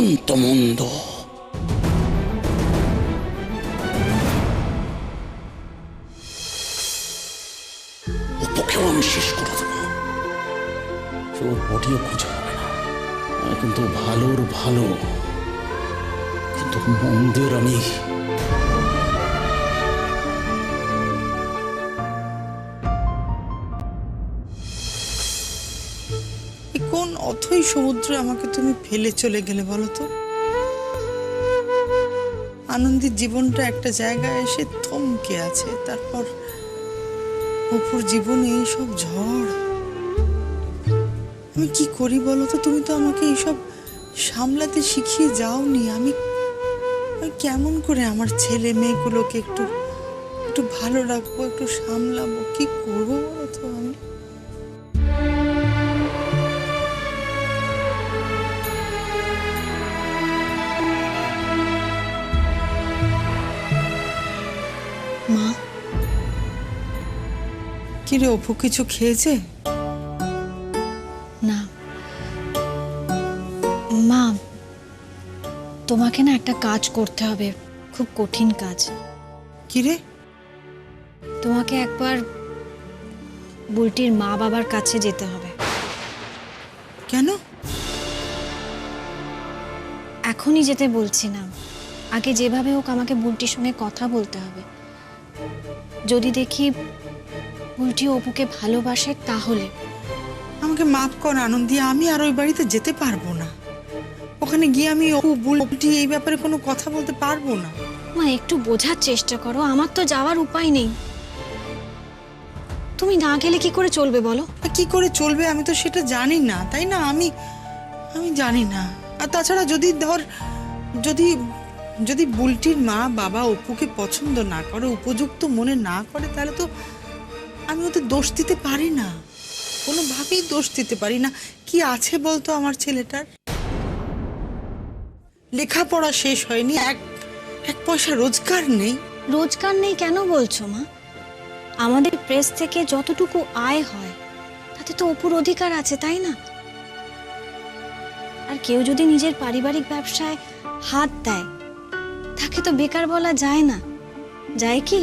অত্যন্ত মন্দ। অপুকেও আমি শেষ করে দেবো। ওর বডিও খুঁজে পাবে না। কিন্তু ভালোর ভালো, কিন্তু মন্দের আমি কোন অথই সমুদ্রে আমাকে তুমি ফেলে চলে গেলে বলো তো? আনন্দের জীবনটা একটা জায়গায় এসে থমকে আছে, তারপর অপুর জীবনে এইসব ঝড়। আমি কি করি বলো তো? তুমি তো আমাকে এইসব সামলাতে শিখিয়ে যাওনি। আমি কেমন করে আমার ছেলে মেয়েগুলোকে একটু একটু ভালো রাখবো, একটু সামলাবো? কি করবো বলো তো আমি? মা, কিরে অপু, কিছু খেয়েছে? না মা, তোমাকে না একটা কাজ করতে হবে, খুব কঠিন কাজ। কিরে? তোমাকে একবার বুলটির মা বাবার কাছে যেতে হবে। কেন? এখনই যেতে বলছি না, আগে যেভাবে হোক আমাকে বুলটির সঙ্গে কথা বলতে হবে। যদি দেখি বুলটি অপুকে ভালোবাসে তাহলে। আমাকে মাফ কর আনন্দী, আমি আর ওই বাড়িতে যেতে পারবো না। ওখানে গিয়ে আমি অপু বুলটি এই ব্যাপারে কোনো কথা বলতে পারবো না। মা, একটু বোঝার চেষ্টা করো, আমার তো যাওয়ার উপায় নেই। তুমি না গেলে কি করে চলবে বলো? কি করে চলবে আমি তো সেটা জানি না, তাই না? আমি জানি না। আর তাছাড়া যদি ধর, যদি যদি বুলটির মা বাবা অপুকে পছন্দ না করে, উপযুক্ত মনে না করে, তাহলে তো আমি ওদের দোষ দিতে পারি না, কোনোভাবেই দোষ দিতে পারি না। কি আছে বলতো আমার ছেলেটার? লেখাপড়া শেষ হয়নি, এক পয়সা রোজগার নেই। রোজগার নেই কেন বলছো মা? আমাদের প্রেস থেকে যতটুকু আয় হয় তাতে তো অপুর অধিকার আছে, তাই না? আর কেউ যদি নিজের পারিবারিক ব্যবসায় হাত দেয় তাকে তো বেকার বলা যায় না, যায় কি?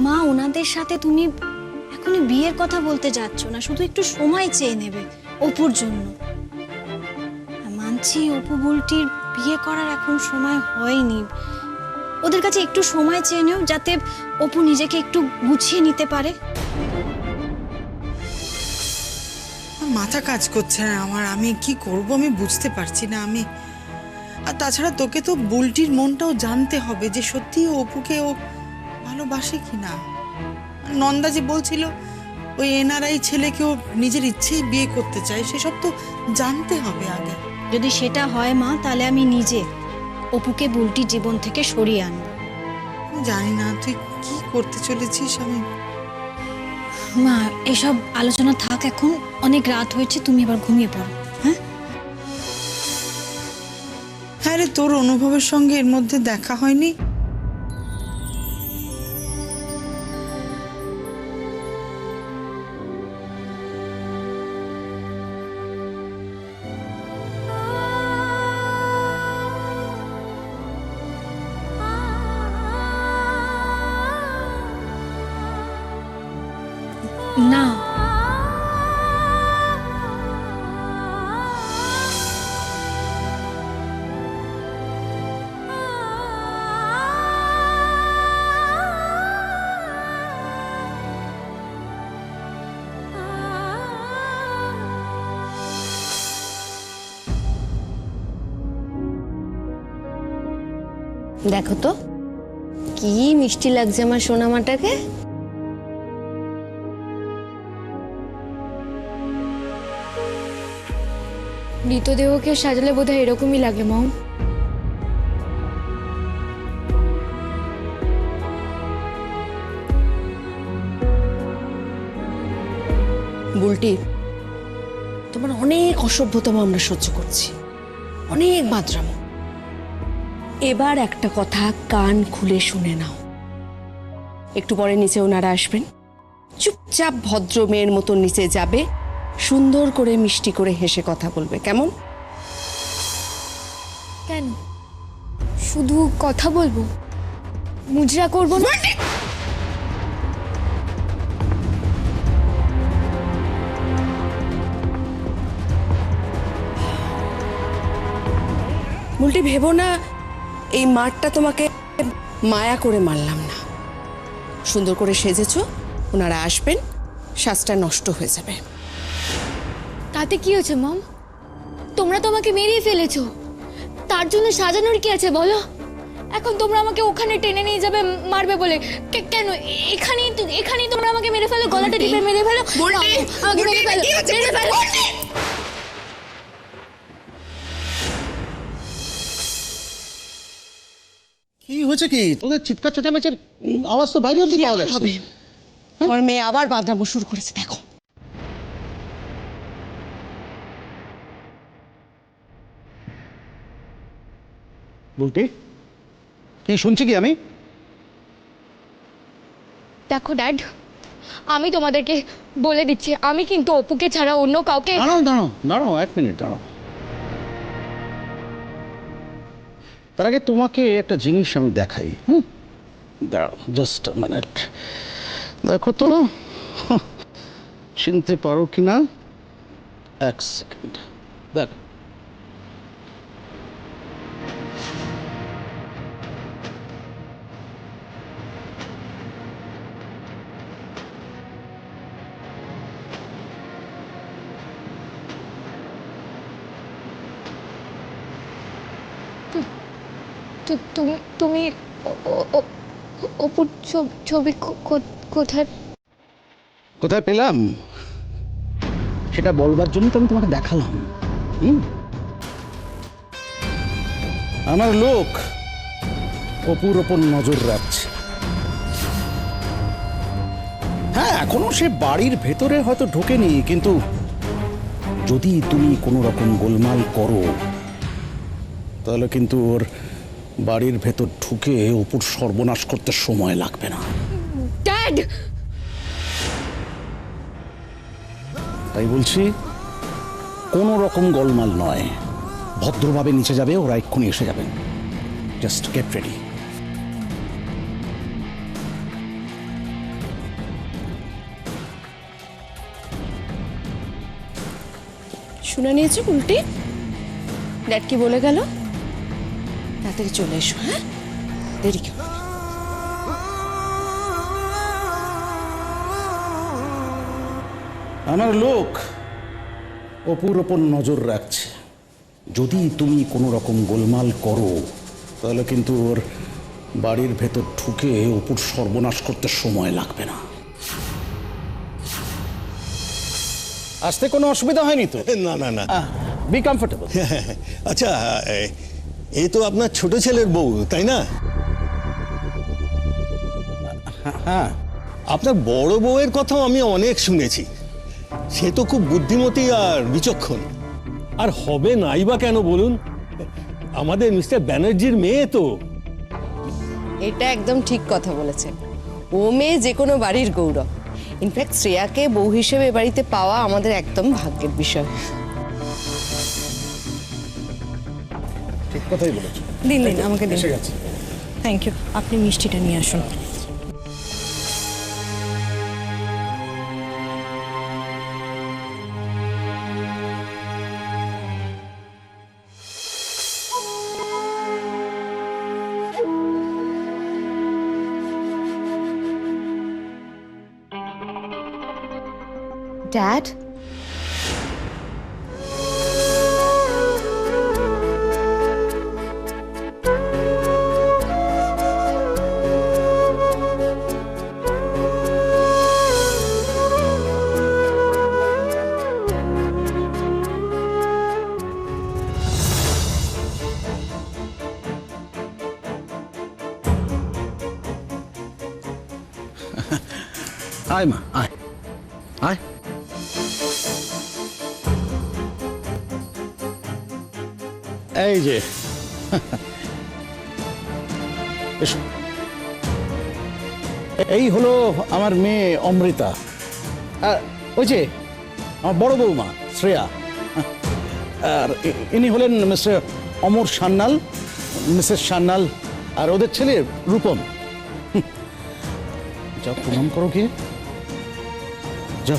মা, ওনাদের সাথে তুমি এখনই বিয়ের কথা বলতে যাচ্ছ না, শুধু একটু সময় চেয়ে নেবে অপুর জন্য। মানছি অপু বুলটির বিয়ে করার এখন সময় হয়নি, ওদের কাছে একটু সময় চেয়ে নেও যাতে অপু নিজেকে একটু গুছিয়ে নিতে পারে। মাথা কাজ করছে না আমার, আমি কি করব আমি বুঝতে পারছি না। আর তাছাড়া তোকে তো বুলটির মনটাও জানতে হবে যে সত্যি অপুকে ও ভালোবাসে কিনা। নন্দা যে বলছিল ওই এনআরআই ছেলেকেও নিজের ইচ্ছেই বিয়ে করতে চায়, সেসব তো জানতে হবে আগে। যদি সেটা হয় মা, তাহলে আমি নিজে অপুকে বুলটির জীবন থেকে সরিয়ে আনবো। জানি না তুই কি করতে চলেছিস। মা, এসব আলোচনা থাক, এখন অনেক রাত হয়েছে, তুমি এবার ঘুমিয়ে পড়ো। হ্যাঁ রে, তোর অনুভবের সঙ্গে এর মধ্যে দেখা হয়নি? না, দেখো তো কি মিষ্টি লাগছে আমার সোনামাটাকে। মৃতদেহকে সাজালে বোধহয় এরকমই লাগে মম। বুলটি, তোমার অনেক অসভ্যতম আমরা সহ্য করছি, অনেক বাদরামো। এবার একটা কথা কান খুলে শুনে নাও। একটু পরে নিচে ওনারা আসবেন, চুপচাপ ভদ্র মেয়ের মতো নিচে যাবে, সুন্দর করে মিষ্টি করে হেসে কথা বলবে, কেমন? কেন শুধু কথা বলবো, মুজরা করবো না? বুলটি, ভেবো না এই মারটা তোমাকে মায়া করে মারলাম না। সুন্দর করে সেজেছো, ওনারা আসবেন, সাজটা নষ্ট হয়ে যাবে। তাতে কি হয়েছে মম? তোমরা তো আমাকে মেরেই ফেলেছো, তার জন্য সাজানোর কি আছে বলো? এখন তোমরা আমাকে ওখানে টেনে নিয়ে যাবে মারবে বলে। কেন এখানেই তোমরা আমাকে মেরে ফেলো, গলাটা টিপে মেরে ফেলো, বুলটি, আমাকে মেরে ফেলো, কি হচ্ছে? মেরে ফেলো। কি হয়েছে কি? তোদের চিৎকার চেঁচামেচির আওয়াজ তো বাইরে অব্দি পাওয়া যাচ্ছে। আমার মেয়ে আবার বাঁধরামো শুরু করেছে, দেখো। বুলটি, কি শুনছি কি আমি? দেখো ড্যাড, আমি তোমাদেরকে বলে দিচ্ছি, আমি কিন্তু অপুকে ছাড়া অন্য কাউকে। দাঁড়াও 1 মিনিট দাঁড়াও। তার আগে তোমাকে একটা জিনিস আমি দেখাই। দাঁড়াও, জাস্ট মিনিট। দেখো তো চিনতে পারো কিনা। 1 সেকেন্ড। দেখ, তুমি অপুর ছবি কোথায়? কোথায় পেলাম সেটা বলবার জন্য তো আমি তোমাকে দেখালাম। আমার লোক অপুর ওপর নজর রাখছে। হ্যাঁ, এখনো সে বাড়ির ভেতরে হয়তো ঢোকেনি, কিন্তু যদি তুমি কোনো রকম গোলমাল করো তাহলে কিন্তু ওর বাড়ির ভেতর ঢুকে অপুর সর্বনাশ করতে সময় লাগবে না। ড্যাড, তাই বলছি, কোনো রকম গোলমাল নয়, ভদ্রভাবে নিচে যাবে, ওরা এক্ষুনি এসে যাবেন। Just get ready. শুনে নিয়েছো বুলটি? ড্যাড কি বলে গেল? তাড়াতাড়ি চলে এসো, হ্যাঁ? দেরি কেউ। আমার লোক অপুর ওপর নজর রাখছে। যদি তুমি কোনো রকম গোলমাল করো তাহলে কিন্তু ওর বাড়ির ভেতর ঢুকে অপুর সর্বনাশ করতে সময় লাগবে না। আসতে কোনো অসুবিধা হয়নি তো? না না না। B comfortable. আচ্ছা, এই তো আপনার ছোট ছেলের বউ, তাই না? হ্যাঁ। আপনার বড় বউয়ের কথাও আমি অনেক শুনেছি। সে তো খুব বুদ্ধিমতী আর বিচক্ষণ। আর হবে নাই বা কেন বলুন? আমাদের মিস্টার ব্যানার্জির মেয়ে তো। এটা একদম ঠিক কথা বলেছেন। ও মেয়ে যে কোনো বাড়ির গৌরব। ইনফ্যাক্ট শ্রেয়াকে বউ হিসেবে এ বাড়িতে পাওয়া আমাদের একদম ভাগ্যের বিষয়। ঠিক কথাই বলেছো। দিন দিন, আমাকে দিন। এসে গেছে। Thank you. আপনি মিষ্টিটা নিয়ে আসুন। ড্যাড, আয় মা, আয় আয়। এই যে এসো। এই হলো আমার মেয়ে অমৃতা, আর ওই যে আমার বড় বৌমা শ্রেয়া, আর ইনি হলেন মিস্টার অমর সান্যাল, মিসেস সান্যাল আর ওদের ছেলে রূপম। যা প্রণাম করো গিয়ে, যা।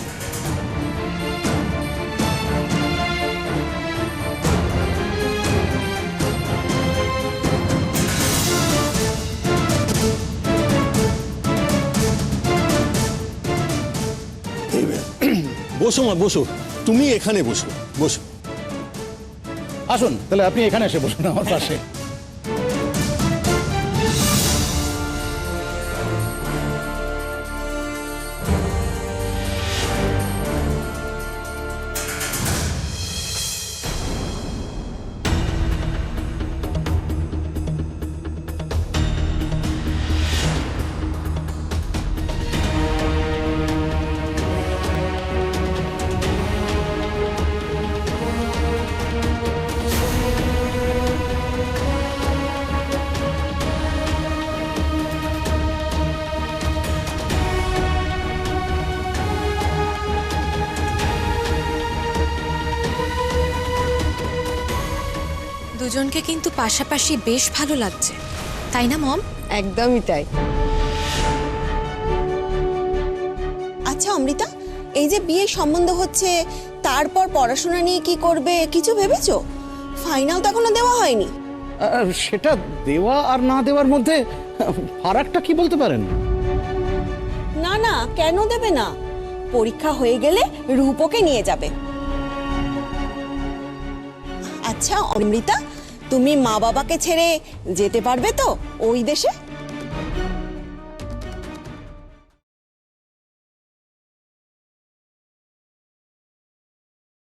বসো মা, বসো, তুমি এখানে বসো, বসো। আসুন তাহলে আপনি এখানে এসে বসুন আমার পাশে। দুজনকে কিন্তু পাশাপাশি বেশ ভালো লাগছে, তাই না মম? একদমই তাই। আচ্ছা অমৃতা, এই যে বিয়ে সম্বন্ধ হচ্ছে, তারপর পড়াশোনা নিয়ে কি করবে কিছু ভেবেছো? ফাইনাল তো এখনো দেওয়া হয়নি। সেটা দেওয়া আর না দেওয়ার মধ্যে ফারাকটা কি বলতে পারেন? না না, কেন দেবে না? পরীক্ষা হয়ে গেলে রূপকে নিয়ে যাবে। আচ্ছা অমৃতা, তুমি মা বাবাকে ছেড়ে যেতে পারবে তো ওই দেশে?